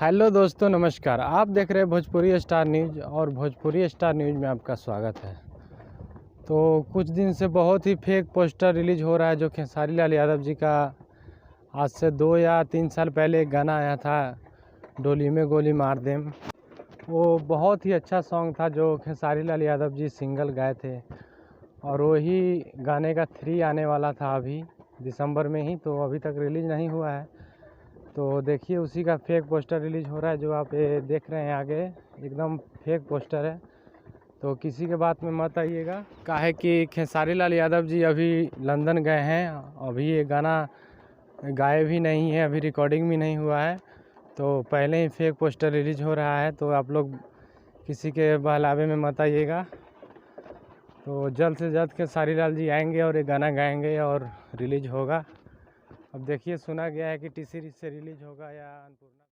Hello दोस्तों, नमस्कार। आप देख रहे हैं भोजपुरी स्टार न्यूज़ और भोजपुरी स्टार न्यूज़ में आपका स्वागत है। तो कुछ दिन से बहुत ही फेक पोस्टर रिलीज़ हो रहा है जो खेसारी लाल यादव जी का आज से 2 या 3 साल पहले एक गाना आया था, डोली में गोली मार देम। वो बहुत ही अच्छा सॉन्ग था जो खेसारी लाल यादव जी सिंगल गाए थे और वही गाने का 3 आने वाला था अभी दिसंबर में ही, तो अभी तक रिलीज़ नहीं हुआ है। तो देखिए उसी का फेक पोस्टर रिलीज़ हो रहा है जो आप ये देख रहे हैं आगे, एकदम फेक पोस्टर है। तो किसी के बात में मत आइएगा, काहे कि खेसारी लाल यादव जी अभी लंदन गए हैं, अभी ये गाना गाए भी नहीं है, अभी रिकॉर्डिंग भी नहीं हुआ है। तो पहले ही फेक पोस्टर रिलीज़ हो रहा है, तो आप लोग किसी के बहलावे में मत आइएगा। तो जल्द से जल्द खेसारी लाल जी आएंगे और ये गाना गाएंगे और रिलीज़ होगा। अब देखिए, सुना गया है कि टी सीरीज से रिलीज़ होगा या अन्नपूर्णा।